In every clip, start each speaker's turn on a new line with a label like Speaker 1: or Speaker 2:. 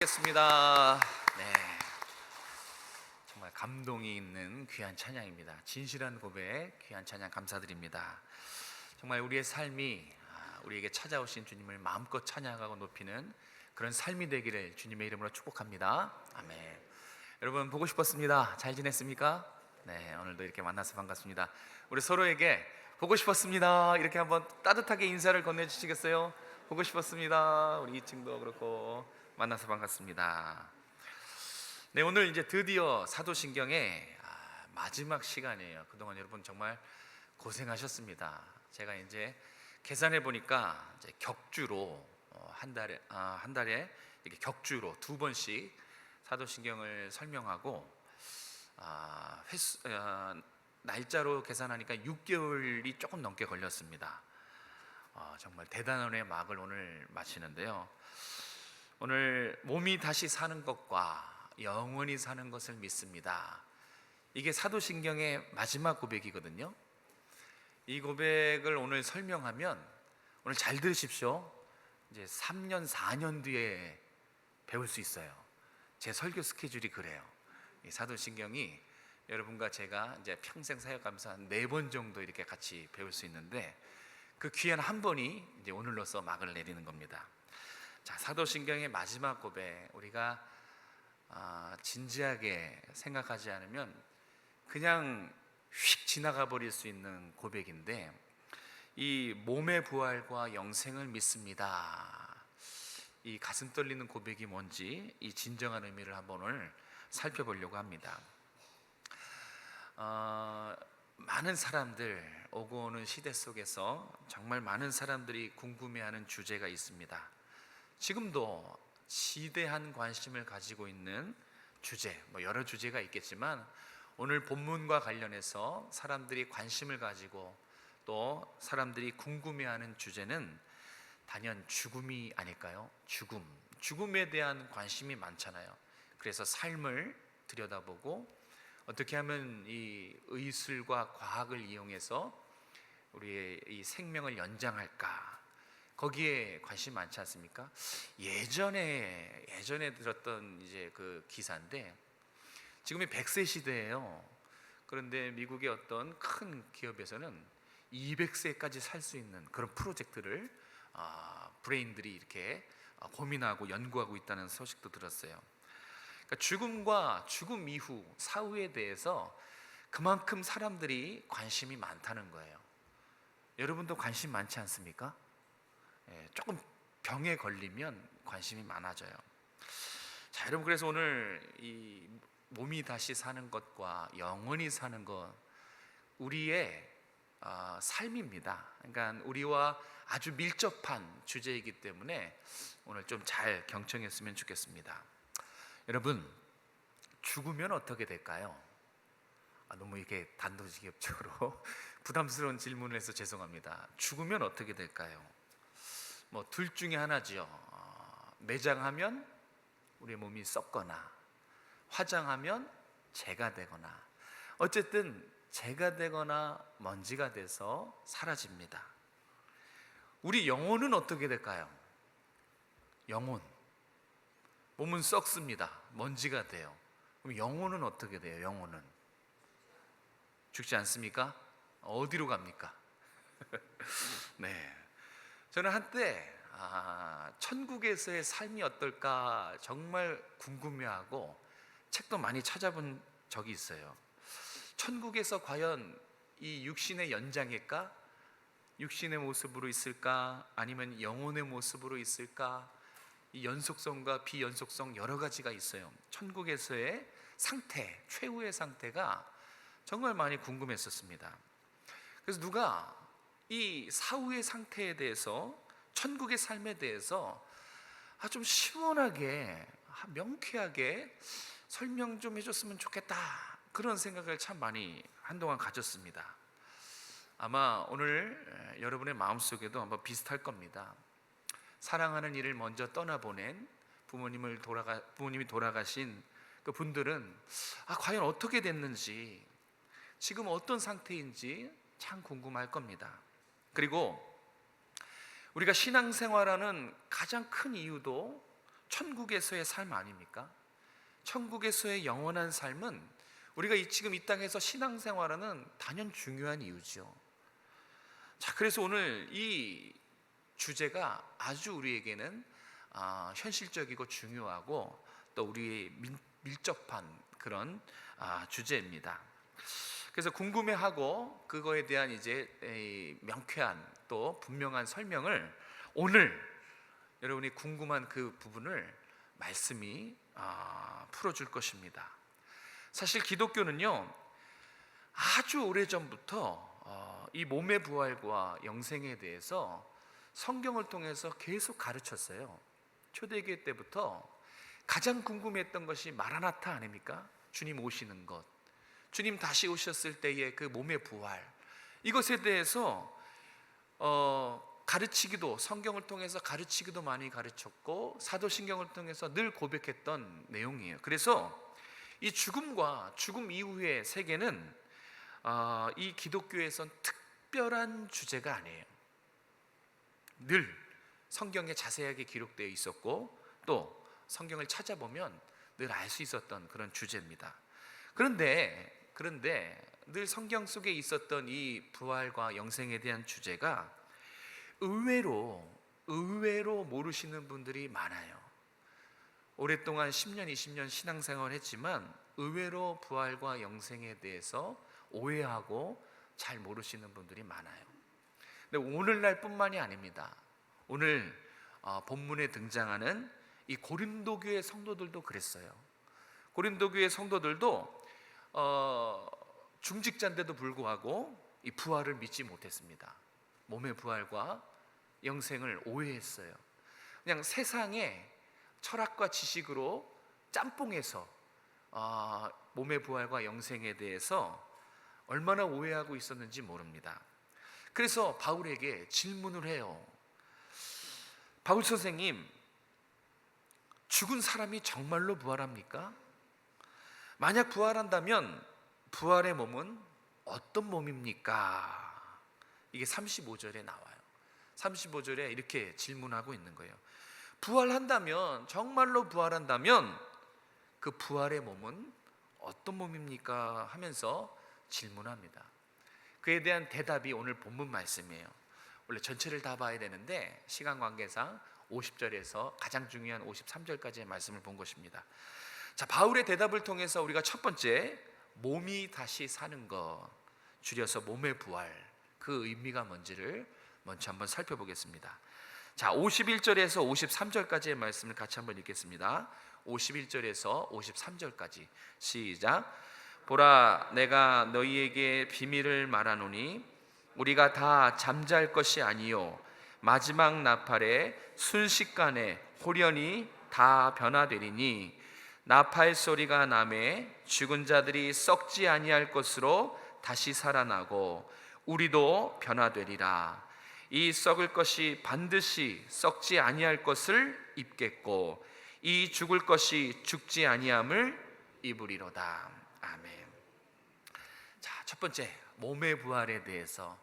Speaker 1: 찬양하겠습니다. 네, 정말 감동이 있는 귀한 찬양입니다. 진실한 고백, 귀한 찬양 감사드립니다. 정말 우리의 삶이 우리에게 찾아오신 주님을 마음껏 찬양하고 높이는 그런 삶이 되기를 주님의 이름으로 축복합니다. 아멘. 여러분 보고 싶었습니다. 잘 지냈습니까? 네, 오늘도 이렇게 만나서 반갑습니다. 우리 서로에게 보고 싶었습니다 이렇게 한번 따뜻하게 인사를 건네주시겠어요? 보고 싶었습니다. 우리 2층도 그렇고 만나서 반갑습니다. 네, 오늘 이제 드디어 사도신경의 마지막 시간이에요. 그동안 여러분 정말 고생하셨습니다. 제가 이제 계산해 보니까 이제 격주로 한 달에 이렇게 격주로 2번씩 사도신경을 설명하고 날짜로 계산하니까 6개월이 조금 넘게 걸렸습니다. 정말 대단한 은혜의 막을 오늘 마치는데요. 오늘 몸이 다시 사는 것과 영원히 사는 것을 믿습니다. 이게 사도신경의 마지막 고백이거든요. 이 고백을 오늘 설명하면, 오늘 잘 들으십시오. 이제 3년 4년 뒤에 배울 수 있어요. 제 설교 스케줄이 그래요. 이 사도신경이 여러분과 제가 이제 평생 사역하면서 한 4번 정도 이렇게 같이 배울 수 있는데, 그 귀한 한 번이 이제 오늘로써 막을 내리는 겁니다. 자, 사도신경의 마지막 고백, 우리가 진지하게 생각하지 않으면 그냥 휙 지나가 버릴 수 있는 고백인데, 이 몸의 부활과 영생을 믿습니다. 이 가슴 떨리는 고백이 뭔지, 이 진정한 의미를 한번 오늘 살펴보려고 합니다. 많은 사람들, 오고 오는 시대 속에서 정말 많은 사람들이 궁금해하는 주제가 있습니다. 지금도 지대한 관심을 가지고 있는 주제, 여러 주제가 있겠지만 오늘 본문과 관련해서 사람들이 관심을 가지고 또 사람들이 궁금해하는 주제는 단연 죽음이 아닐까요? 죽음에 대한 관심이 많잖아요. 그래서 삶을 들여다보고 어떻게 하면 이 의술과 과학을 이용해서 우리의 이 생명을 연장할까, 거기에 관심 많지 않습니까? 예전에 들었던 이제 그 기사인데, 지금이 100세 시대예요. 그런데 미국의 어떤 큰 기업에서는 200세까지 살 수 있는 그런 프로젝트를 브레인들이 이렇게 고민하고 연구하고 있다는 소식도 들었어요. 그러니까 죽음과 죽음 이후 사후에 대해서 그만큼 사람들이 관심이 많다는 거예요. 여러분도 관심 많지 않습니까? 조금 병에 걸리면 관심이 많아져요. 자, 여러분, 그래서 오늘 이 몸이 다시 사는 것과 영원히 사는 것, 우리의 삶입니다. 그러니까 우리와 아주 밀접한 주제이기 때문에 오늘 좀 잘 경청했으면 좋겠습니다. 여러분, 죽으면 어떻게 될까요? 너무 이렇게 단도직입적으로 부담스러운 질문을 해서 죄송합니다. 죽으면 어떻게 될까요? 둘 중에 하나지요. 매장하면 우리 몸이 썩거나, 화장하면 재가 되거나, 어쨌든 재가 되거나 먼지가 돼서 사라집니다. 우리 영혼은 어떻게 될까요? 영혼, 몸은 썩습니다. 먼지가 돼요. 그럼 영혼은 어떻게 돼요? 영혼은 죽지 않습니까? 어디로 갑니까? 네, 저는 한때 천국에서의 삶이 어떨까 정말 궁금해하고 책도 많이 찾아본 적이 있어요. 천국에서 과연 이 육신의 연장일까? 육신의 모습으로 있을까? 아니면 영혼의 모습으로 있을까? 이 연속성과 비연속성 여러 가지가 있어요. 천국에서의 상태, 최후의 상태가 정말 많이 궁금했었습니다. 그래서 누가 이 사후의 상태에 대해서, 천국의 삶에 대해서 좀 시원하게, 명쾌하게 설명 좀 해줬으면 좋겠다, 그런 생각을 참 많이 한동안 가졌습니다. 아마 오늘 여러분의 마음속에도 한번 비슷할 겁니다. 사랑하는 이를 먼저 떠나보낸 부모님이 돌아가신 그 분들은 과연 어떻게 됐는지, 지금 어떤 상태인지 참 궁금할 겁니다. 그리고 우리가 신앙생활하는 가장 큰 이유도 천국에서의 삶 아닙니까? 천국에서의 영원한 삶은 우리가 지금 이 땅에서 신앙생활하는 단연 중요한 이유죠. 자, 그래서 오늘 이 주제가 아주 우리에게는 현실적이고 중요하고 또 우리의 밀접한 그런 주제입니다. 그래서 궁금해하고 그거에 대한 이제 명쾌한 또 분명한 설명을 오늘 여러분이 궁금한 그 부분을 말씀이 풀어줄 것입니다. 사실 기독교는요, 아주 오래전부터 이 몸의 부활과 영생에 대해서 성경을 통해서 계속 가르쳤어요. 초대교회 때부터 가장 궁금했던 것이 마라나타 아닙니까? 주님 오시는 것, 주님 다시 오셨을 때의 그 몸의 부활, 이것에 대해서 가르치기도, 성경을 통해서 가르치기도 많이 가르쳤고 사도신경을 통해서 늘 고백했던 내용이에요. 그래서 이 죽음과 죽음 이후의 세계는 이 기독교에선 특별한 주제가 아니에요. 늘 성경에 자세하게 기록되어 있었고 또 성경을 찾아보면 늘 알 수 있었던 그런 주제입니다. 그런데 늘 성경 속에 있었던 이 부활과 영생에 대한 주제가 의외로 모르시는 분들이 많아요. 오랫동안 10년, 20년 신앙생활을 했지만 의외로 부활과 영생에 대해서 오해하고 잘 모르시는 분들이 많아요. 근데 오늘날 뿐만이 아닙니다. 오늘 본문에 등장하는 이 고린도 교회 성도들도 그랬어요. 고린도 교회 성도들도 중직자인데도 불구하고 이 부활을 믿지 못했습니다. 몸의 부활과 영생을 오해했어요. 그냥 세상의 철학과 지식으로 짬뽕해서 몸의 부활과 영생에 대해서 얼마나 오해하고 있었는지 모릅니다. 그래서 바울에게 질문을 해요. 바울 선생님, 죽은 사람이 정말로 부활합니까? 만약 부활한다면 부활의 몸은 어떤 몸입니까? 이게 35절에 나와요. 35절에 이렇게 질문하고 있는 거예요. 부활한다면, 정말로 부활한다면 그 부활의 몸은 어떤 몸입니까? 하면서 질문합니다. 그에 대한 대답이 오늘 본문 말씀이에요. 원래 전체를 다 봐야 되는데 시간 관계상 50절에서 가장 중요한 53절까지의 말씀을 본 것입니다. 자, 바울의 대답을 통해서 우리가 첫 번째, 몸이 다시 사는 것, 줄여서 몸의 부활, 그 의미가 뭔지를 먼저 한번 살펴보겠습니다. 자, 51절에서 53절까지의 말씀을 같이 한번 읽겠습니다. 51절에서 53절까지 시작. 보라, 내가 너희에게 비밀을 말하노니 우리가 다 잠잘 것이 아니요 마지막 나팔에 순식간에 홀연히 다 변화되리니 나팔 소리가 나매 죽은 자들이 썩지 아니할 것으로 다시 살아나고 우리도 변화되리라. 이 썩을 것이 반드시 썩지 아니할 것을 입겠고 이 죽을 것이 죽지 아니함을 입으리로다. 아멘. 자, 첫 번째, 몸의 부활에 대해서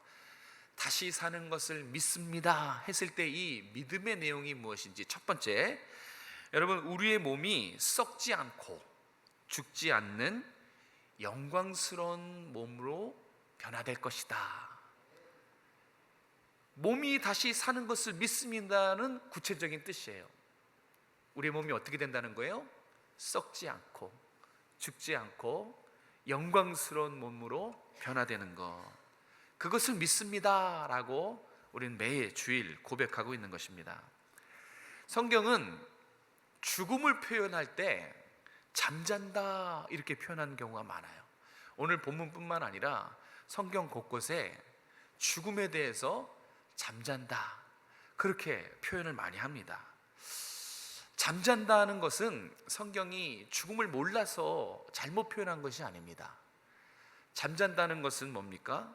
Speaker 1: 다시 사는 것을 믿습니다 했을 때 이 믿음의 내용이 무엇인지, 첫 번째, 여러분, 우리의 몸이 썩지 않고 죽지 않는 영광스러운 몸으로 변화될 것이다. 몸이 다시 사는 것을 믿습니다는 구체적인 뜻이에요. 우리의 몸이 어떻게 된다는 거예요? 썩지 않고 죽지 않고 영광스러운 몸으로 변화되는 것, 그것을 믿습니다라고 우리는 매 주일 고백하고 있는 것입니다. 성경은 죽음을 표현할 때 잠잔다 이렇게 표현하는 경우가 많아요. 오늘 본문뿐만 아니라 성경 곳곳에 죽음에 대해서 잠잔다 그렇게 표현을 많이 합니다. 잠잔다는 것은 성경이 죽음을 몰라서 잘못 표현한 것이 아닙니다. 잠잔다는 것은 뭡니까?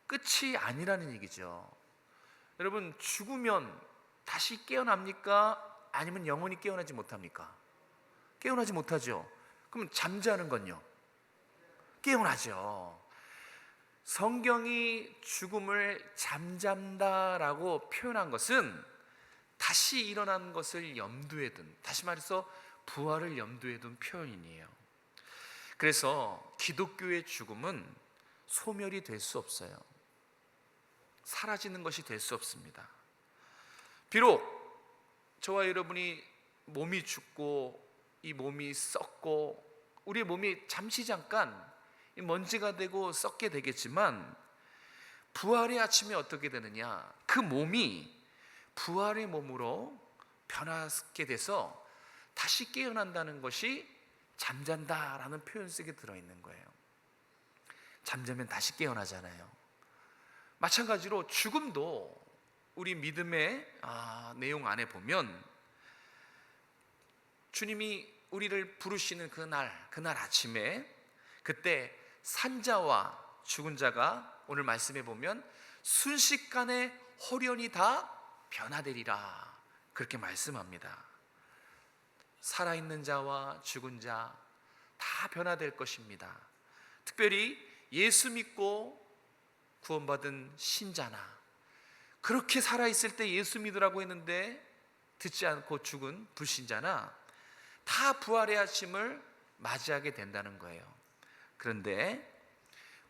Speaker 1: 끝이 아니라는 얘기죠. 여러분, 죽으면 다시 깨어납니까? 아니면 영원히 깨어나지 못합니까? 깨어나지 못하죠. 그럼 잠자는 건요? 깨어나죠. 성경이 죽음을 잠잠다라고 표현한 것은 다시 일어나는 것을 염두에 둔, 다시 말해서 부활을 염두에 둔 표현이에요. 그래서 기독교의 죽음은 소멸이 될 수 없어요. 사라지는 것이 될 수 없습니다. 비록 저와 여러분이 몸이 죽고 이 몸이 썩고 우리의 몸이 잠시 잠깐 먼지가 되고 썩게 되겠지만, 부활의 아침에 어떻게 되느냐, 그 몸이 부활의 몸으로 변하게 돼서 다시 깨어난다는 것이 잠잔다라는 표현 속에 들어있는 거예요. 잠자면 다시 깨어나잖아요. 마찬가지로 죽음도 우리 믿음의 내용 안에 보면, 주님이 우리를 부르시는 그날 아침에, 그때 산자와 죽은 자가 오늘 말씀에 보면 순식간에 홀연히 다 변화되리라, 그렇게 말씀합니다. 살아있는 자와 죽은 자 다 변화될 것입니다. 특별히 예수 믿고 구원받은 신자나, 그렇게 살아있을 때 예수 믿으라고 했는데 듣지 않고 죽은 불신자나 다 부활의 아침을 맞이하게 된다는 거예요. 그런데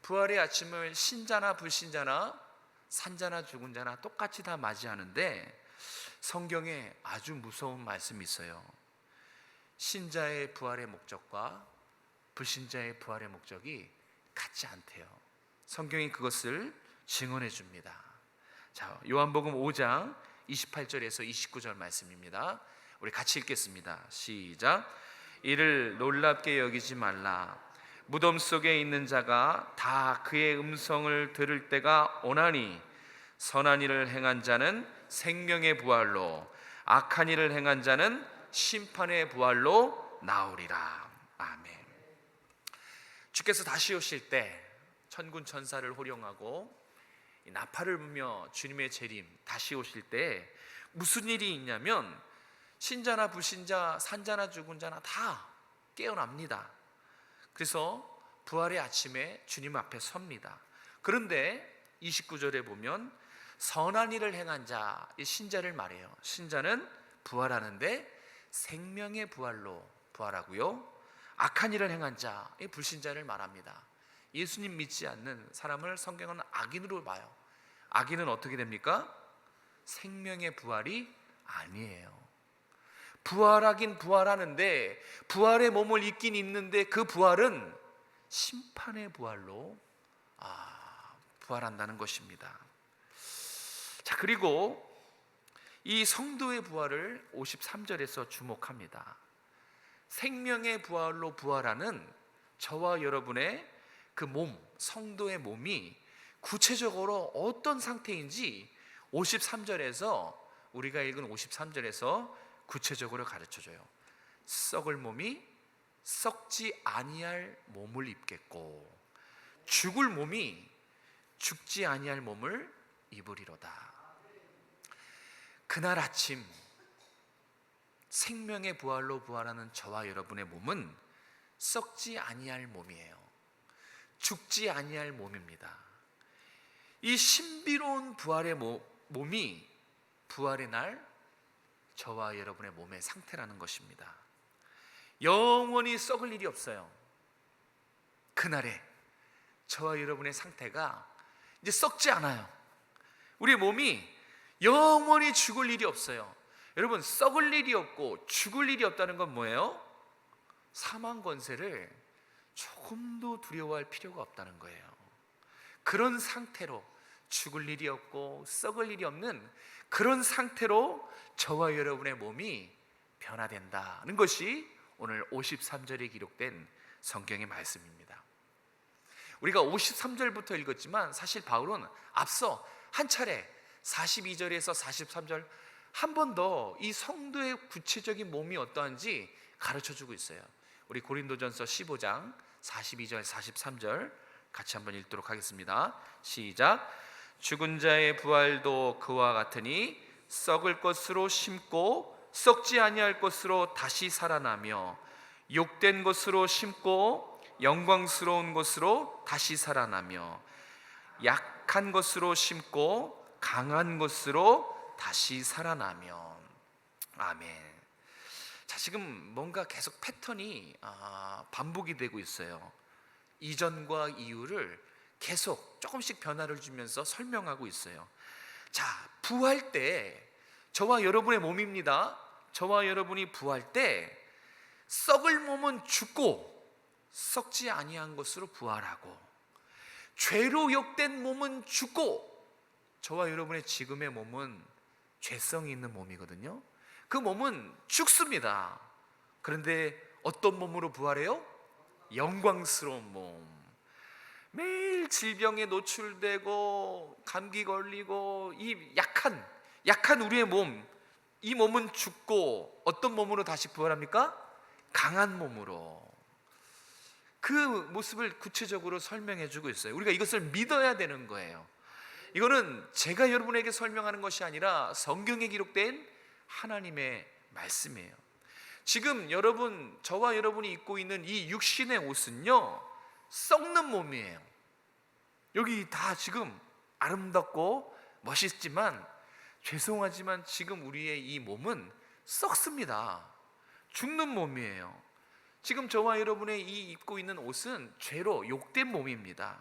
Speaker 1: 부활의 아침을 신자나 불신자나 산자나 죽은 자나 똑같이 다 맞이하는데, 성경에 아주 무서운 말씀이 있어요. 신자의 부활의 목적과 불신자의 부활의 목적이 같지 않대요. 성경이 그것을 증언해 줍니다. 자, 요한복음 5장 28절에서 29절 말씀입니다. 우리 같이 읽겠습니다. 시작. 이를 놀랍게 여기지 말라. 무덤 속에 있는 자가 다 그의 음성을 들을 때가 오나니, 선한 일을 행한 자는 생명의 부활로, 악한 일을 행한 자는 심판의 부활로 나오리라. 아멘. 주께서 다시 오실 때 천군 천사를 호령하고 나팔을 불며 주님의 재림 다시 오실 때 무슨 일이 있냐면, 신자나 불신자, 산자나 죽은 자나 다 깨어납니다. 그래서 부활의 아침에 주님 앞에 섭니다. 그런데 29절에 보면 선한 일을 행한 자, 이 신자를 말해요. 신자는 부활하는데 생명의 부활로 부활하고요, 악한 일을 행한 자, 이 불신자를 말합니다. 예수님 믿지 않는 사람을 성경은 악인으로 봐요. 악인은 어떻게 됩니까? 생명의 부활이 아니에요. 부활하긴 부활하는데, 부활의 몸을 입긴 입는데 그 부활은 심판의 부활로 부활한다는 것입니다. 자, 그리고 이 성도의 부활을 53절에서 주목합니다. 생명의 부활로 부활하는 저와 여러분의 그 몸, 성도의 몸이 구체적으로 어떤 상태인지 53절에서, 우리가 읽은 53절에서 구체적으로 가르쳐줘요. 썩을 몸이 썩지 아니할 몸을 입겠고, 죽을 몸이 죽지 아니할 몸을 입으리로다. 그날 아침 생명의 부활로 부활하는 저와 여러분의 몸은 썩지 아니할 몸이에요. 죽지 아니할 몸입니다. 이 신비로운 부활의 몸이 부활의 날 저와 여러분의 몸의 상태라는 것입니다. 영원히 썩을 일이 없어요. 그날에 저와 여러분의 상태가 이제 썩지 않아요. 우리 몸이 영원히 죽을 일이 없어요. 여러분, 썩을 일이 없고 죽을 일이 없다는 건 뭐예요? 사망 권세를 조금도 두려워할 필요가 없다는 거예요. 그런 상태로, 죽을 일이 없고 썩을 일이 없는 그런 상태로 저와 여러분의 몸이 변화된다는 것이 오늘 53절에 기록된 성경의 말씀입니다. 우리가 53절부터 읽었지만 사실 바울은 앞서 한 차례 42절에서 43절 한 번 더 이 성도의 구체적인 몸이 어떠한지 가르쳐주고 있어요. 우리 고린도전서 15장 42절 43절 같이 한번 읽도록 하겠습니다. 시작. 죽은 자의 부활도 그와 같으니 썩을 것으로 심고 썩지 아니할 것으로 다시 살아나며, 욕된 것으로 심고 영광스러운 것으로 다시 살아나며, 약한 것으로 심고 강한 것으로 다시 살아나며. 아멘. 자, 지금 뭔가 계속 패턴이 반복이 되고 있어요. 이전과 이후를 계속 조금씩 변화를 주면서 설명하고 있어요. 자, 부활 때 저와 여러분의 몸입니다. 저와 여러분이 부활 때 썩을 몸은 죽고 썩지 아니한 것으로 부활하고, 죄로 욕된 몸은 죽고, 저와 여러분의 지금의 몸은 죄성이 있는 몸이거든요. 그 몸은 죽습니다. 그런데 어떤 몸으로 부활해요? 영광스러운 몸. 매일 질병에 노출되고 감기 걸리고 이 약한 우리의 몸, 이 몸은 죽고 어떤 몸으로 다시 부활합니까? 강한 몸으로. 그 모습을 구체적으로 설명해 주고 있어요. 우리가 이것을 믿어야 되는 거예요. 이거는 제가 여러분에게 설명하는 것이 아니라 성경에 기록된 하나님의 말씀이에요. 지금 저와 여러분이 입고 있는 이 육신의 옷은요, 썩는 몸이에요. 여기 다 지금 아름답고 멋있지만 죄송하지만 지금 우리의 이 몸은 썩습니다. 죽는 몸이에요. 지금 저와 여러분의 이 입고 있는 옷은 죄로 욕된 몸입니다.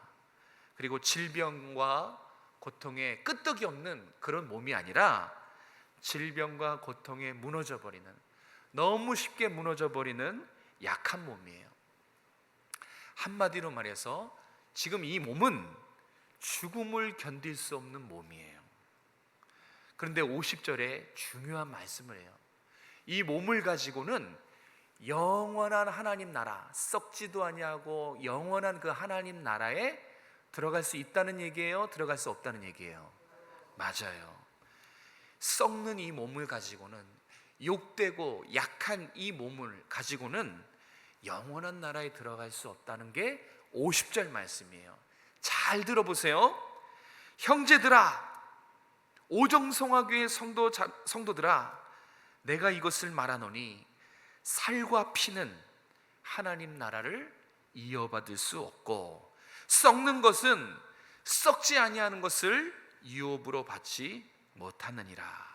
Speaker 1: 그리고 질병과 고통에 끄떡이 없는 그런 몸이 아니라 질병과 고통에 무너져버리는, 너무 쉽게 무너져버리는 약한 몸이에요. 한마디로 말해서 지금 이 몸은 죽음을 견딜 수 없는 몸이에요. 그런데 50절에 중요한 말씀을 해요. 이 몸을 가지고는 영원한 하나님 나라, 썩지도 아니하고 영원한 그 하나님 나라에 들어갈 수 있다는 얘기예요? 들어갈 수 없다는 얘기예요? 맞아요. 썩는 이 몸을 가지고는, 욕되고 약한 이 몸을 가지고는 영원한 나라에 들어갈 수 없다는 게 50절 말씀이에요. 잘 들어보세요. 형제들아, 오정성화교회 성도들아, 내가 이것을 말하노니 살과 피는 하나님 나라를 이어받을 수 없고, 썩는 것은 썩지 아니하는 것을 유업으로 받지 못하느니라.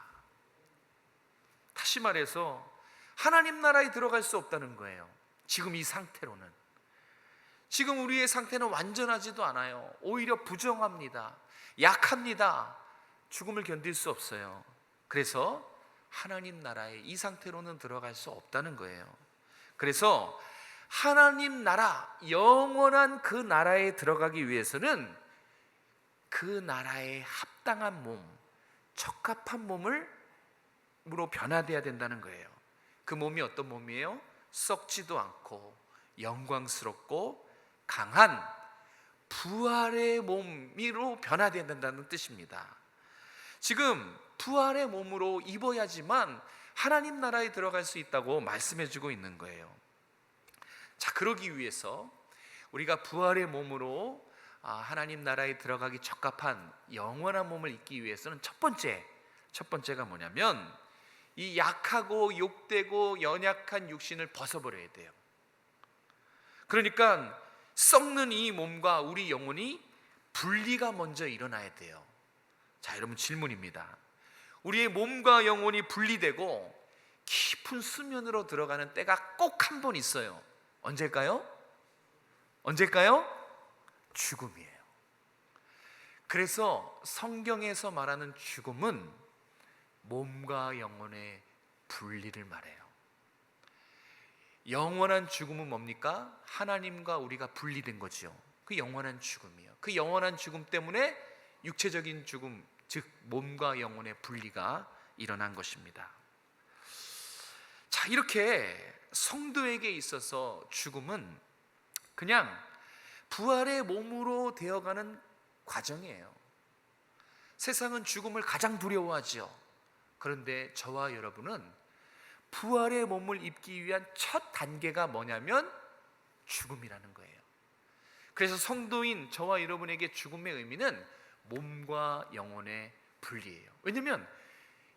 Speaker 1: 다시 말해서 하나님 나라에 들어갈 수 없다는 거예요. 지금 이 상태로는. 지금 우리의 상태는 완전하지도 않아요. 오히려 부정합니다. 약합니다. 죽음을 견딜 수 없어요. 그래서 하나님 나라에 이 상태로는 들어갈 수 없다는 거예요. 그래서 하나님 나라, 영원한 그 나라에 들어가기 위해서는 그 나라에 합당한 몸, 적합한 몸으로 변화되어야 된다는 거예요. 그 몸이 어떤 몸이에요? 썩지도 않고 영광스럽고 강한 부활의 몸으로 변화되어야 된다는 뜻입니다. 지금 부활의 몸으로 입어야지만 하나님 나라에 들어갈 수 있다고 말씀해 주고 있는 거예요. 자, 그러기 위해서 우리가 부활의 몸으로 하나님 나라에 들어가기 적합한 영원한 몸을 입기 위해서는 첫 번째가 뭐냐면 이 약하고 욕되고 연약한 육신을 벗어버려야 돼요. 그러니까 썩는 이 몸과 우리 영혼이 분리가 먼저 일어나야 돼요. 자, 여러분 질문입니다. 우리의 몸과 영혼이 분리되고 깊은 수면으로 들어가는 때가 꼭 한 번 있어요. 언제일까요? 죽음이에요. 그래서 성경에서 말하는 죽음은 몸과 영혼의 분리를 말해요. 영원한 죽음은 뭡니까? 하나님과 우리가 분리된 거죠. 그 영원한 죽음이에요. 그 영원한 죽음 때문에 육체적인 죽음, 즉 몸과 영혼의 분리가 일어난 것입니다. 자, 이렇게 성도에게 있어서 죽음은 그냥 부활의 몸으로 되어가는 과정이에요. 세상은 죽음을 가장 두려워하죠. 그런데 저와 여러분은 부활의 몸을 입기 위한 첫 단계가 뭐냐면 죽음이라는 거예요. 그래서 성도인 저와 여러분에게 죽음의 의미는 몸과 영혼의 분리예요. 왜냐하면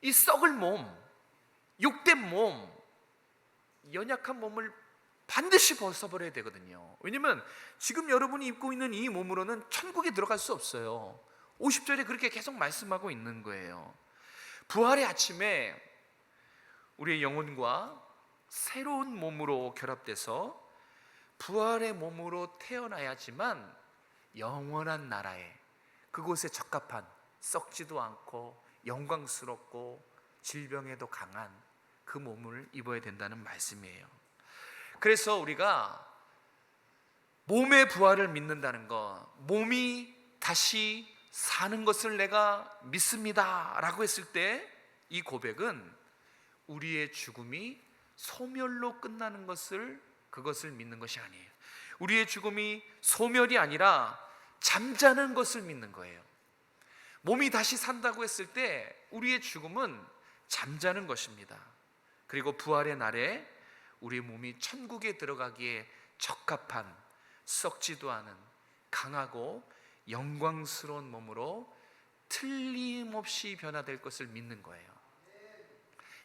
Speaker 1: 이 썩을 몸, 욕된 몸, 연약한 몸을 반드시 벗어버려야 되거든요. 왜냐하면 지금 여러분이 입고 있는 이 몸으로는 천국에 들어갈 수 없어요. 50절에 그렇게 계속 말씀하고 있는 거예요. 부활의 아침에 우리의 영혼과 새로운 몸으로 결합돼서 부활의 몸으로 태어나야지만 영원한 나라에, 그곳에 적합한, 썩지도 않고 영광스럽고 질병에도 강한 그 몸을 입어야 된다는 말씀이에요. 그래서 우리가 몸의 부활을 믿는다는 것, 몸이 다시 사는 것을 내가 믿습니다 라고 했을 때, 이 고백은 우리의 죽음이 소멸로 끝나는 것을, 그것을 믿는 것이 아니에요. 우리의 죽음이 소멸이 아니라 잠자는 것을 믿는 거예요. 몸이 다시 산다고 했을 때 우리의 죽음은 잠자는 것입니다. 그리고 부활의 날에 우리의 몸이 천국에 들어가기에 적합한, 썩지도 않은 강하고 영광스러운 몸으로 틀림없이 변화될 것을 믿는 거예요.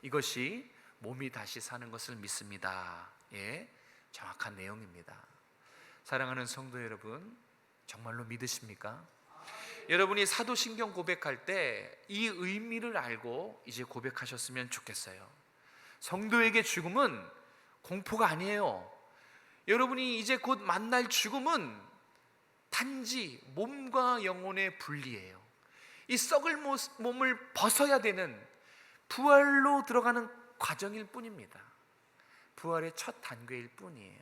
Speaker 1: 이것이 몸이 다시 사는 것을 믿습니다. 예, 정확한 내용입니다. 사랑하는 성도 여러분, 정말로 믿으십니까? 여러분이 사도신경 고백할 때 이 의미를 알고 이제 고백하셨으면 좋겠어요. 성도에게 죽음은 공포가 아니에요. 여러분이 이제 곧 만날 죽음은 단지 몸과 영혼의 분리예요. 이 썩을 몸을 벗어야 되는 부활로 들어가는 과정일 뿐입니다. 부활의 첫 단계일 뿐이에요.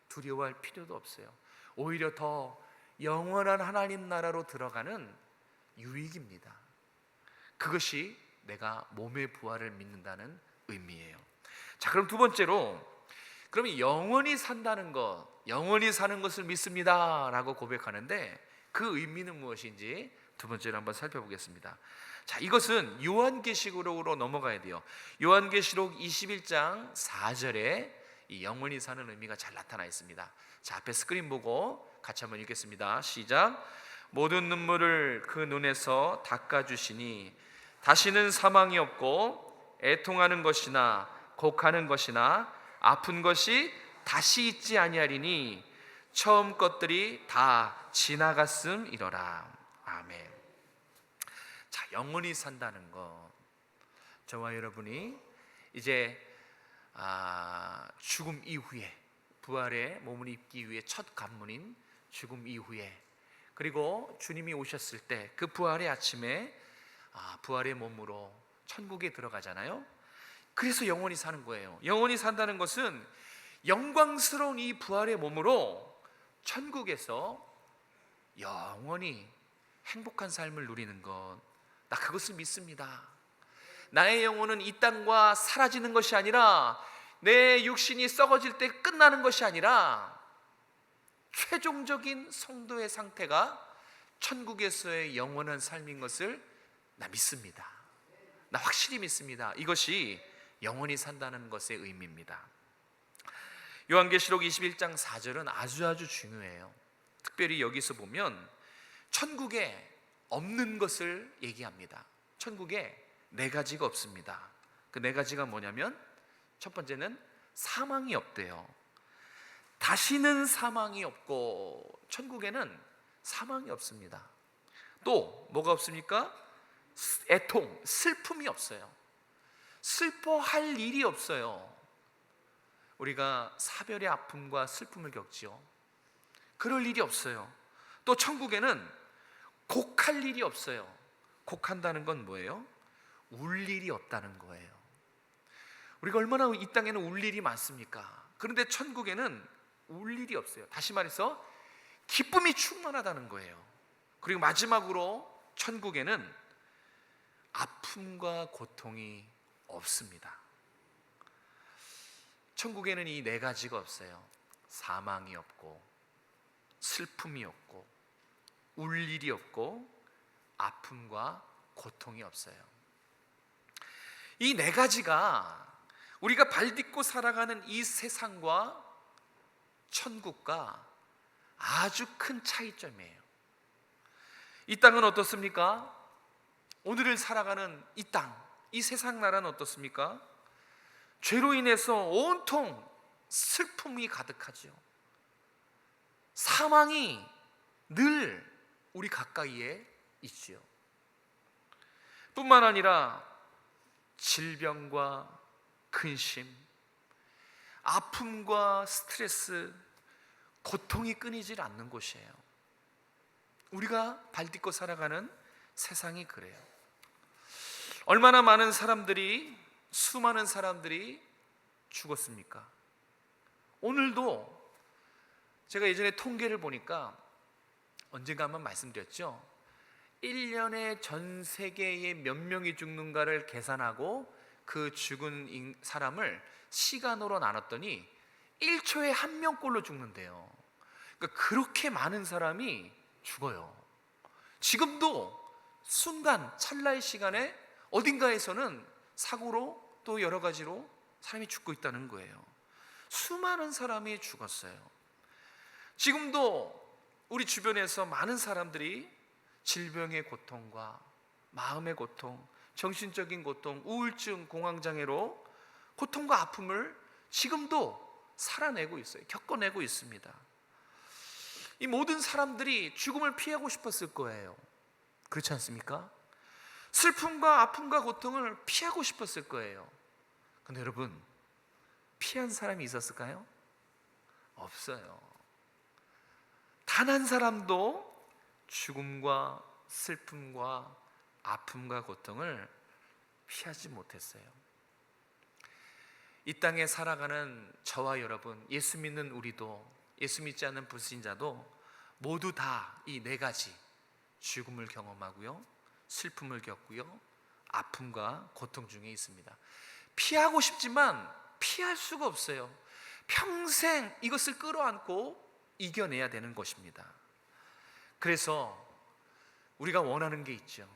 Speaker 1: 두려워할 필요도 없어요. 오히려 더 영원한 하나님 나라로 들어가는 유익입니다. 그것이 내가 몸의 부활을 믿는다는 의미예요. 자, 그럼 두 번째로, 그러면 영원히 산다는 것, 영원히 사는 것을 믿습니다 라고 고백하는데 그 의미는 무엇인지 두 번째로 한번 살펴보겠습니다. 자, 이것은 요한계시록으로 넘어가야 돼요. 요한계시록 21장 4절에 이 영원히 사는 의미가 잘 나타나 있습니다. 자, 앞에 스크린 보고 같이 한번 읽겠습니다. 시작. 모든 눈물을 그 눈에서 닦아주시니 다시는 사망이 없고 애통하는 것이나 곡하는 것이나 아픈 것이 다시 있지 아니하리니 처음 것들이 다 지나갔음이로라. 아멘. 자, 영원히 산다는 것, 저와 여러분이 이제 죽음 이후에, 부활의 몸을 입기 위해 첫 관문인 죽음 이후에, 그리고 주님이 오셨을 때 그 부활의 아침에 부활의 몸으로 천국에 들어가잖아요. 그래서 영원히 사는 거예요. 영원히 산다는 것은 영광스러운 이 부활의 몸으로 천국에서 영원히 행복한 삶을 누리는 것, 나 그것을 믿습니다. 나의 영혼은 이 땅과 사라지는 것이 아니라, 내 육신이 썩어질 때 끝나는 것이 아니라, 최종적인 성도의 상태가 천국에서의 영원한 삶인 것을 나 믿습니다. 나 확실히 믿습니다. 이것이 영원히 산다는 것의 의미입니다. 요한계시록 21장 4절은 아주 중요해요. 특별히 여기서 보면 천국에 없는 것을 얘기합니다. 천국에 네 가지가 없습니다. 그 네 가지가 뭐냐면, 첫 번째는 사망이 없대요. 다시는 사망이 없고, 천국에는 사망이 없습니다. 또 뭐가 없습니까? 애통, 슬픔이 없어요. 슬퍼할 일이 없어요. 우리가 사별의 아픔과 슬픔을 겪지요. 그럴 일이 없어요. 또 천국에는 곡할 일이 없어요. 곡한다는 건 뭐예요? 울 일이 없다는 거예요. 우리가 얼마나 이 땅에는 울 일이 많습니까? 그런데 천국에는 울 일이 없어요. 다시 말해서 기쁨이 충만하다는 거예요. 그리고 마지막으로 천국에는 아픔과 고통이 없습니다. 천국에는 이 네 가지가 없어요. 사망이 없고, 슬픔이 없고, 울 일이 없고, 아픔과 고통이 없어요. 이 네 가지가 우리가 발딛고 살아가는 이 세상과 천국과 아주 큰 차이점이에요. 이 땅은 어떻습니까? 오늘을 살아가는 이 땅, 이 세상 나라는 어떻습니까? 죄로 인해서 온통 슬픔이 가득하죠. 사망이 늘 우리 가까이에 있지요. 뿐만 아니라 질병과 근심, 아픔과 스트레스, 고통이 끊이질 않는 곳이에요. 우리가 발딛고 살아가는 세상이 그래요. 얼마나 많은 사람들이, 수많은 사람들이 죽었습니까? 오늘도 제가 예전에 통계를 보니까 언젠가 한번 말씀드렸죠. 1년에 전 세계에 몇 명이 죽는가를 계산하고 그 죽은 사람을 시간으로 나눴더니 1초에 1명꼴로 죽는데요. 그러니까 그렇게 많은 사람이 죽어요. 지금도 순간 찰나의 시간에 어딘가에서는 사고로 또 여러 가지로 사람이 죽고 있다는 거예요. 수많은 사람이 죽었어요. 지금도 우리 주변에서 많은 사람들이 질병의 고통과 마음의 고통, 정신적인 고통, 우울증, 공황장애로 고통과 아픔을 지금도 살아내고 있어요. 겪어내고 있습니다. 이 모든 사람들이 죽음을 피하고 싶었을 거예요. 그렇지 않습니까? 슬픔과 아픔과 고통을 피하고 싶었을 거예요. 근데 여러분, 피한 사람이 있었을까요? 없어요. 단 한 사람도 죽음과 슬픔과 아픔과 고통을 피하지 못했어요. 이 땅에 살아가는 저와 여러분, 예수 믿는 우리도, 예수 믿지 않는 불신자도 모두 다 이 네 가지, 죽음을 경험하고요, 슬픔을 겪고요, 아픔과 고통 중에 있습니다. 피하고 싶지만 피할 수가 없어요. 평생 이것을 끌어안고 이겨내야 되는 것입니다. 그래서 우리가 원하는 게 있죠.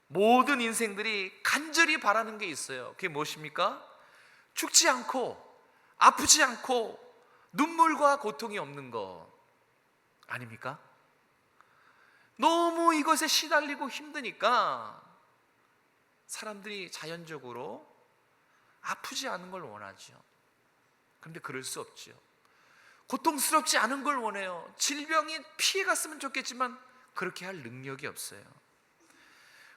Speaker 1: 모든 인생들이 간절히 바라는 게 있어요. 그게 무엇입니까? 죽지 않고 아프지 않고 눈물과 고통이 없는 것 아닙니까? 너무 이것에 시달리고 힘드니까 사람들이 자연적으로 아프지 않은 걸 원하죠. 그런데 그럴 수 없죠. 고통스럽지 않은 걸 원해요. 질병이 피해갔으면 좋겠지만 그렇게 할 능력이 없어요.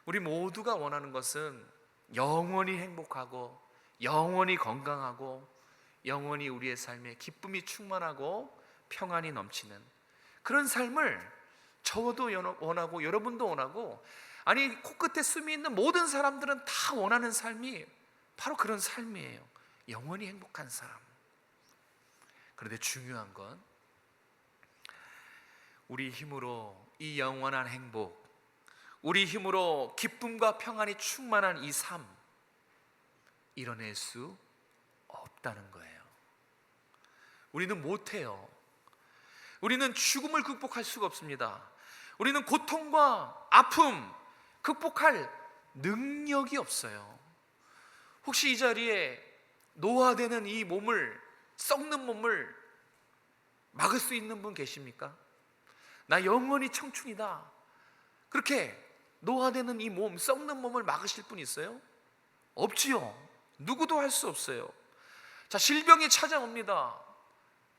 Speaker 1: 우리 모두가 원하는 것은 영원히 행복하고 영원히 건강하고 영원히 우리의 삶에 기쁨이 충만하고 평안이 넘치는 그런 삶을 저도 원하고 여러분도 원하고, 아니 코끝에 숨이 있는 모든 사람들은 다 원하는 삶이 바로 그런 삶이에요. 영원히 행복한 삶. 그런데 중요한 건 우리 힘으로 이 영원한 행복, 우리 힘으로 기쁨과 평안이 충만한 이 삶 이뤄낼 수 없다는 거예요. 우리는 못해요. 우리는 죽음을 극복할 수가 없습니다. 우리는 고통과 아픔 극복할 능력이 없어요. 혹시 이 자리에 노화되는 이 몸을, 썩는 몸을 막을 수 있는 분 계십니까? 나 영원히 청춘이다, 그렇게 노화되는 이 몸, 썩는 몸을 막으실 분 있어요? 없지요. 누구도 할 수 없어요. 자, 질병이 찾아옵니다.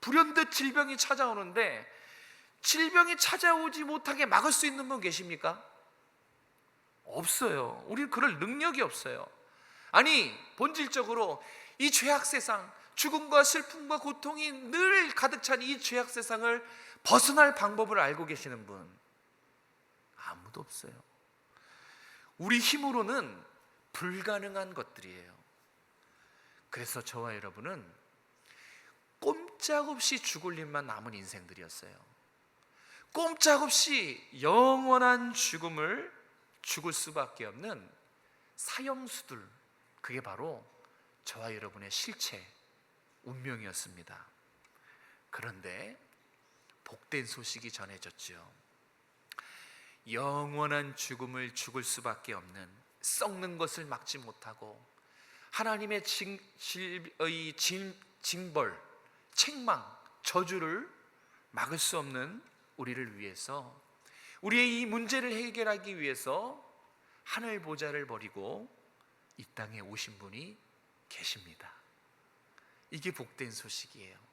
Speaker 1: 불현듯 질병이 찾아오는데 질병이 찾아오지 못하게 막을 수 있는 분 계십니까? 없어요. 우리는 그럴 능력이 없어요. 아니, 본질적으로 이 죄악 세상, 죽음과 슬픔과 고통이 늘 가득 찬 이 죄악 세상을 벗어날 방법을 알고 계시는 분 아무도 없어요. 우리 힘으로는 불가능한 것들이에요. 그래서 저와 여러분은 꼼짝없이 죽을 일만 남은 인생들이었어요. 꼼짝없이 영원한 죽음을 죽을 수밖에 없는 사형수들, 그게 바로 저와 여러분의 실체, 운명이었습니다. 그런데 복된 소식이 전해졌죠. 영원한 죽음을 죽을 수밖에 없는, 썩는 것을 막지 못하고 하나님의 징벌, 책망, 저주를 막을 수 없는 우리를 위해서, 우리의 이 문제를 해결하기 위해서 하늘 보좌를 버리고 이 땅에 오신 분이 계십니다. 이게 복된 소식이에요.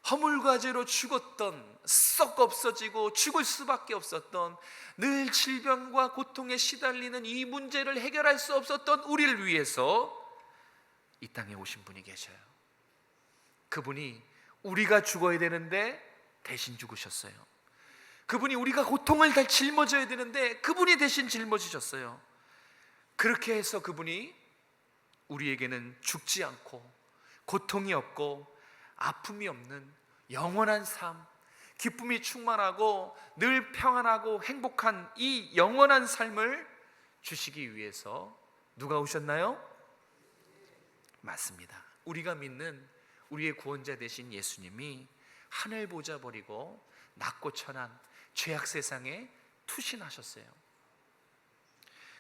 Speaker 1: 허물과제로 죽었던, 썩 없어지고 죽을 수밖에 없었던, 늘 질병과 고통에 시달리는 이 문제를 해결할 수 없었던 우리를 위해서 이 땅에 오신 분이 계셔요. 그분이 우리가 죽어야 되는데 대신 죽으셨어요. 그분이 우리가 고통을 다 짊어져야 되는데 그분이 대신 짊어지셨어요. 그렇게 해서 그분이 우리에게는 죽지 않고 고통이 없고 아픔이 없는 영원한 삶, 기쁨이 충만하고 늘 평안하고 행복한 이 영원한 삶을 주시기 위해서 누가 오셨나요? 맞습니다. 우리가 믿는 우리의 구원자 되신 예수님이 하늘 보좌 버리고 낮고 천한 죄악 세상에 투신하셨어요.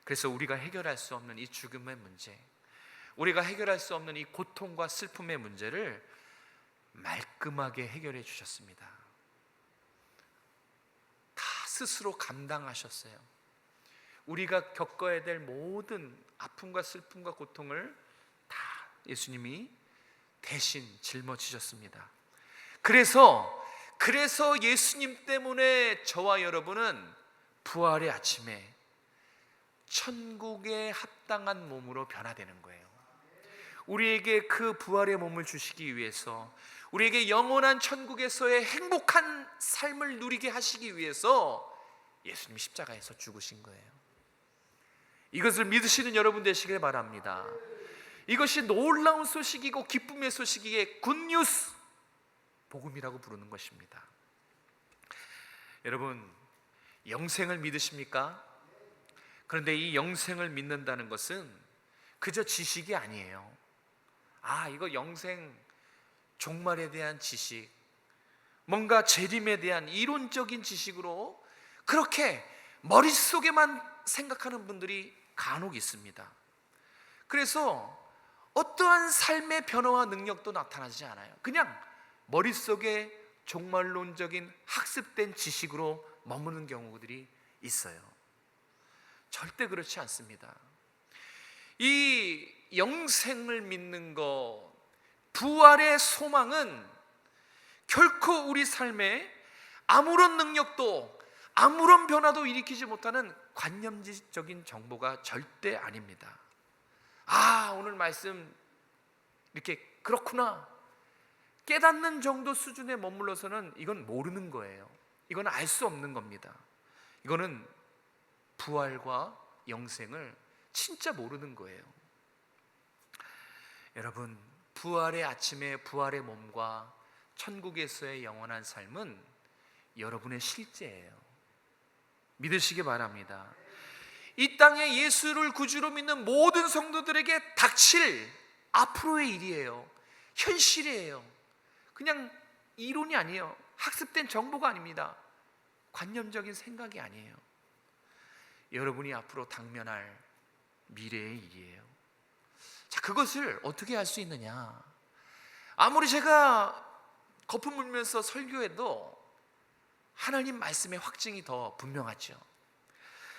Speaker 1: 그래서 우리가 해결할 수 없는 이 죽음의 문제, 우리가 해결할 수 없는 이 고통과 슬픔의 문제를 말끔하게 해결해 주셨습니다. 다 스스로 감당하셨어요. 우리가 겪어야 될 모든 아픔과 슬픔과 고통을 다 예수님이 대신 짊어지셨습니다. 그래서 예수님 때문에 저와 여러분은 부활의 아침에 천국에 합당한 몸으로 변화되는 거예요. 우리에게 그 부활의 몸을 주시기 위해서, 우리에게 영원한 천국에서의 행복한 삶을 누리게 하시기 위해서 예수님이 십자가에서 죽으신 거예요. 이것을 믿으시는 여러분 되시길 바랍니다. 이것이 놀라운 소식이고 기쁨의 소식이기에 굿뉴스, 복음이라고 부르는 것입니다. 여러분, 영생을 믿으십니까? 그런데 이 영생을 믿는다는 것은 그저 지식이 아니에요. 이거 영생 종말에 대한 지식, 뭔가 재림에 대한 이론적인 지식으로 그렇게 머릿속에만 생각하는 분들이 간혹 있습니다. 그래서 어떠한 삶의 변화와 능력도 나타나지 않아요. 그냥 머릿속에 종말론적인 학습된 지식으로 머무는 경우들이 있어요. 절대 그렇지 않습니다. 이 영생을 믿는 것, 부활의 소망은 결코 우리 삶에 아무런 능력도 아무런 변화도 일으키지 못하는 관념적인 정보가 절대 아닙니다. 오늘 말씀 이렇게 그렇구나 깨닫는 정도 수준에 머물러서는 이건 모르는 거예요. 이건 알 수 없는 겁니다. 이거는 부활과 영생을 진짜 모르는 거예요. 여러분, 부활의 아침에 부활의 몸과 천국에서의 영원한 삶은 여러분의 실제예요. 믿으시기 바랍니다. 이 땅에 예수를 구주로 믿는 모든 성도들에게 닥칠 앞으로의 일이에요. 현실이에요. 그냥 이론이 아니에요. 학습된 정보가 아닙니다. 관념적인 생각이 아니에요. 여러분이 앞으로 당면할 미래의 일이에요. 자, 그것을 어떻게 할 수 있느냐? 아무리 제가 거품 물면서 설교해도 하나님 말씀의 확증이 더 분명하죠.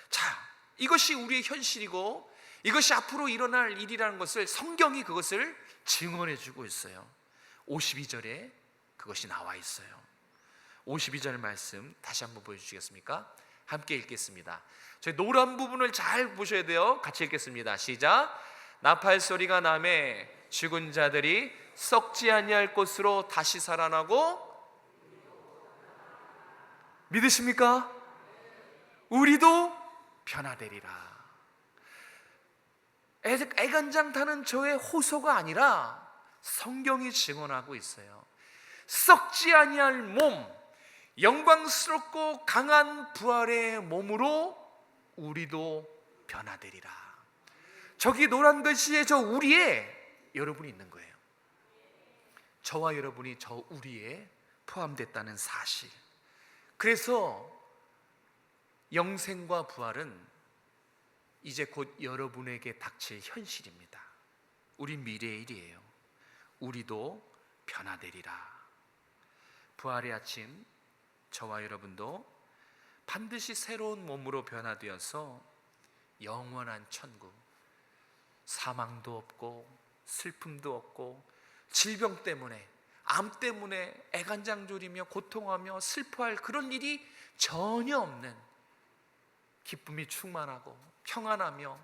Speaker 1: 자, 이것이 우리의 현실이고 이것이 앞으로 일어날 일이라는 것을 성경이 그것을 증언해 주고 있어요. 52절에 그것이 나와 있어요. 52절 말씀 다시 한번 보여주시겠습니까? 함께 읽겠습니다. 저희 노란 부분을 잘 보셔야 돼요. 같이 읽겠습니다. 시작. 나팔 소리가 나매 죽은 자들이 썩지 아니할 곳으로 다시 살아나고, 믿으십니까? 우리도 변화되리라. 애간장 타는 저의 호소가 아니라 성경이 증언하고 있어요. 썩지 아니할 몸, 영광스럽고 강한 부활의 몸으로 우리도 변화되리라. 저기 노란 글씨에 저 우리에 여러분이 있는 거예요. 저와 여러분이 저 우리에 포함됐다는 사실. 그래서 영생과 부활은 이제 곧 여러분에게 닥칠 현실입니다. 우리 미래의 일이에요. 우리도 변화되리라. 부활의 아침, 저와 여러분도 반드시 새로운 몸으로 변화되어서 영원한 천국, 사망도 없고 슬픔도 없고 질병 때문에, 암 때문에 애간장 졸이며 고통하며 슬퍼할 그런 일이 전혀 없는 기쁨이 충만하고 평안하며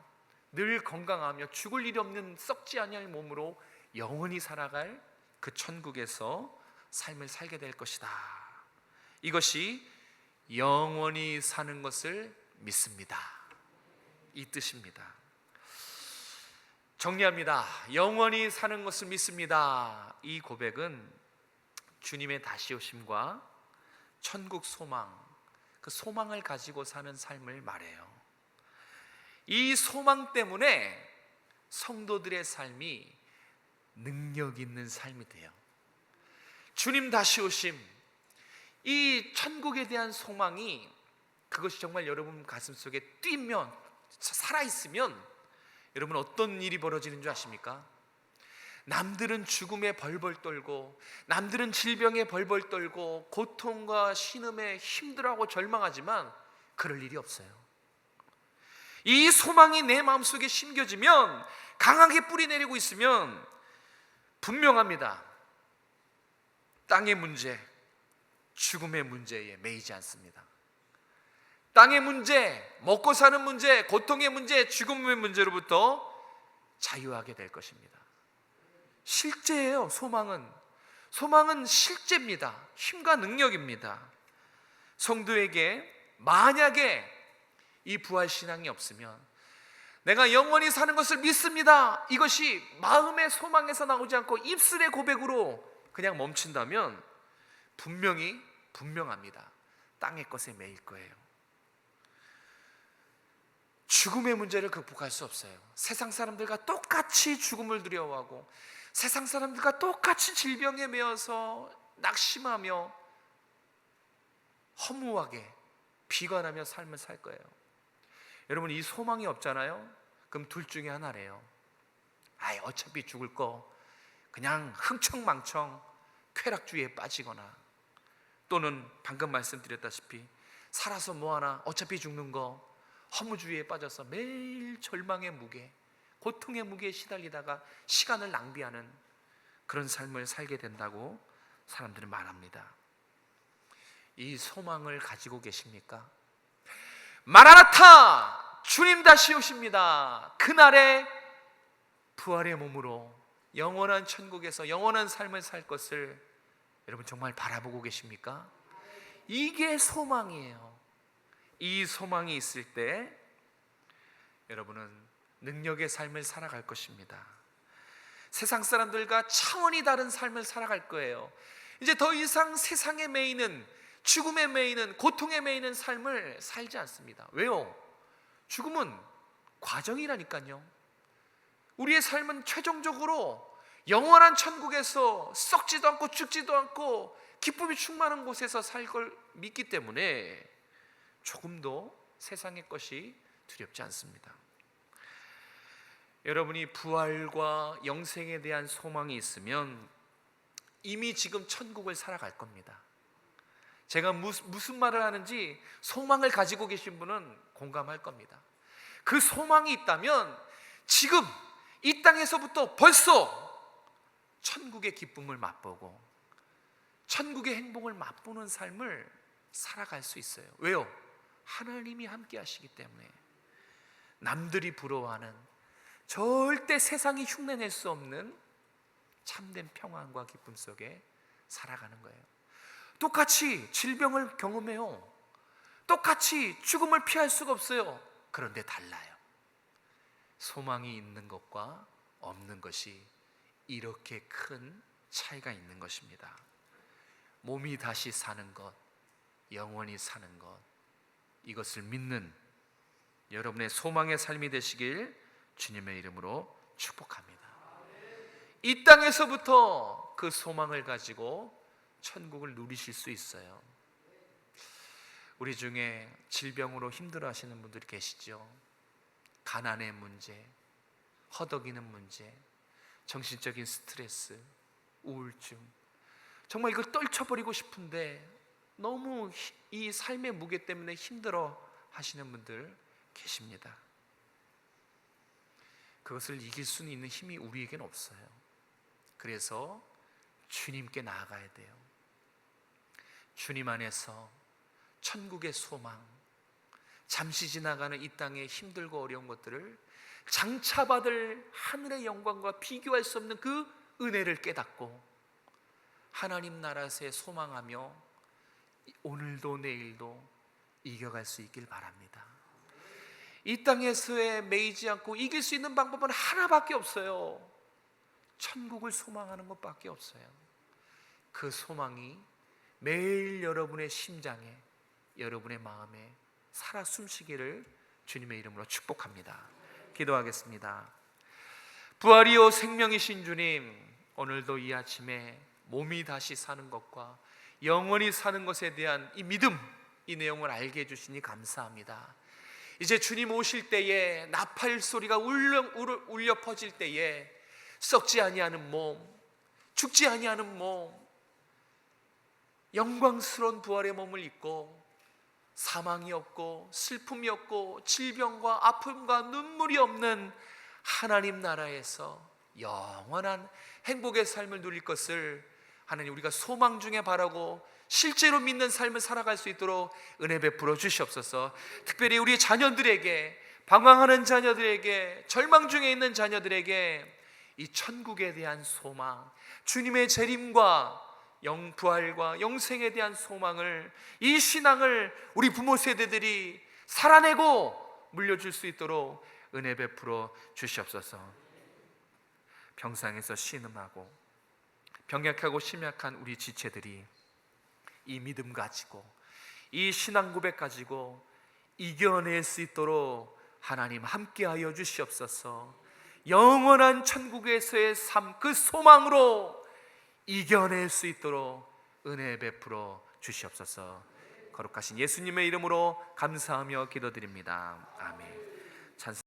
Speaker 1: 늘 건강하며 죽을 일이 없는 썩지 아니할 몸으로 영원히 살아갈 그 천국에서 삶을 살게 될 것이다. 이것이 영원히 사는 것을 믿습니다. 이 뜻입니다. 정리합니다. 영원히 사는 것을 믿습니다. 이 고백은 주님의 다시 오심과 천국 소망, 그 소망을 가지고 사는 삶을 말해요. 이 소망 때문에 성도들의 삶이 능력 있는 삶이 돼요. 주님 다시 오심, 이 천국에 대한 소망이, 그것이 정말 여러분 가슴속에 뛰면, 살아있으면 여러분 어떤 일이 벌어지는 줄 아십니까? 남들은 죽음에 벌벌 떨고, 남들은 질병에 벌벌 떨고, 고통과 신음에 힘들어하고 절망하지만 그럴 일이 없어요. 이 소망이 내 마음속에 심겨지면, 강하게 뿌리 내리고 있으면 분명합니다. 땅의 문제, 죽음의 문제에 매이지 않습니다. 땅의 문제, 먹고 사는 문제, 고통의 문제, 죽음의 문제로부터 자유하게 될 것입니다. 실제예요. 소망은 실제입니다. 힘과 능력입니다. 성도에게 만약에 이 부활신앙이 없으면, 내가 영원히 사는 것을 믿습니다, 이것이 마음의 소망에서 나오지 않고 입술의 고백으로 그냥 멈춘다면 분명합니다. 땅의 것에 매일 거예요. 죽음의 문제를 극복할 수 없어요. 세상 사람들과 똑같이 죽음을 두려워하고, 세상 사람들과 똑같이 질병에 매여서 낙심하며 허무하게 비관하며 삶을 살 거예요. 여러분, 이 소망이 없잖아요? 그럼 둘 중에 하나래요. 어차피 죽을 거 그냥 흥청망청 쾌락주의에 빠지거나, 또는 방금 말씀드렸다시피 살아서 뭐하나 어차피 죽는 거 허무주의에 빠져서 매일 절망의 무게, 고통의 무게에 시달리다가 시간을 낭비하는 그런 삶을 살게 된다고 사람들은 말합니다. 이 소망을 가지고 계십니까? 마라나타! 주님 다시 오십니다. 그날에 부활의 몸으로 영원한 천국에서 영원한 삶을 살 것을 여러분 정말 바라보고 계십니까? 이게 소망이에요. 이 소망이 있을 때 여러분은 능력의 삶을 살아갈 것입니다. 세상 사람들과 차원이 다른 삶을 살아갈 거예요. 이제 더 이상 세상에 매이는, 죽음에 매이는, 고통에 매이는 삶을 살지 않습니다. 왜요? 죽음은 과정이라니까요. 우리의 삶은 최종적으로 영원한 천국에서 썩지도 않고 죽지도 않고 기쁨이 충만한 곳에서 살 걸 믿기 때문에 조금도 세상의 것이 두렵지 않습니다. 여러분이 부활과 영생에 대한 소망이 있으면 이미 지금 천국을 살아갈 겁니다. 제가 무슨 말을 하는지 소망을 가지고 계신 분은 공감할 겁니다. 그 소망이 있다면 지금 이 땅에서부터 벌써 천국의 기쁨을 맛보고 천국의 행복을 맛보는 삶을 살아갈 수 있어요. 왜요? 하나님이 함께 하시기 때문에. 남들이 부러워하는, 절대 세상이 흉내낼 수 없는 참된 평안과 기쁨 속에 살아가는 거예요. 똑같이 질병을 경험해요. 똑같이 죽음을 피할 수가 없어요. 그런데 달라요. 소망이 있는 것과 없는 것이 이렇게 큰 차이가 있는 것입니다. 몸이 다시 사는 것, 영원히 사는 것, 이것을 믿는 여러분의 소망의 삶이 되시길 주님의 이름으로 축복합니다. 이 땅에서부터 그 소망을 가지고 천국을 누리실 수 있어요. 우리 중에 질병으로 힘들어하시는 분들이 계시죠. 가난의 문제, 허덕이는 문제, 정신적인 스트레스, 우울증, 정말 이걸 떨쳐버리고 싶은데 너무 이 삶의 무게 때문에 힘들어 하시는 분들 계십니다. 그것을 이길 수는 있는 힘이 우리에겐 없어요. 그래서 주님께 나아가야 돼요. 주님 안에서 천국의 소망, 잠시 지나가는 이 땅의 힘들고 어려운 것들을 장차받을 하늘의 영광과 비교할 수 없는 그 은혜를 깨닫고 하나님 나라에 소망하며 오늘도 내일도 이겨갈 수 있길 바랍니다. 이 땅에서의 매이지 않고 이길 수 있는 방법은 하나밖에 없어요. 천국을 소망하는 것밖에 없어요. 그 소망이 매일 여러분의 심장에, 여러분의 마음에 살아 숨쉬기를 주님의 이름으로 축복합니다. 기도하겠습니다. 부활이요 생명이신 주님, 오늘도 이 아침에 몸이 다시 사는 것과 영원히 사는 것에 대한 이 믿음, 이 내용을 알게 해주시니 감사합니다. 이제 주님 오실 때에 나팔 소리가 울려 퍼질 때에 썩지 아니하는 몸, 죽지 아니하는 몸, 영광스러운 부활의 몸을 입고 사망이 없고 슬픔이 없고 질병과 아픔과 눈물이 없는 하나님 나라에서 영원한 행복의 삶을 누릴 것을 하나님 우리가 소망 중에 바라고 실제로 믿는 삶을 살아갈 수 있도록 은혜 베풀어 주시옵소서. 특별히 우리 자녀들에게, 방황하는 자녀들에게, 절망 중에 있는 자녀들에게 이 천국에 대한 소망, 주님의 재림과 부활과 영생에 대한 소망을, 이 신앙을 우리 부모 세대들이 살아내고 물려줄 수 있도록 은혜 베풀어 주시옵소서. 병상에서 신음하고 병약하고 심약한 우리 지체들이 이 믿음 가지고, 이 신앙 고백 가지고 이겨낼 수 있도록 하나님 함께하여 주시옵소서. 영원한 천국에서의 삶, 그 소망으로 이겨낼 수 있도록 은혜 베풀어 주시옵소서. 거룩하신 예수님의 이름으로 감사하며 기도드립니다. 아멘. 찬송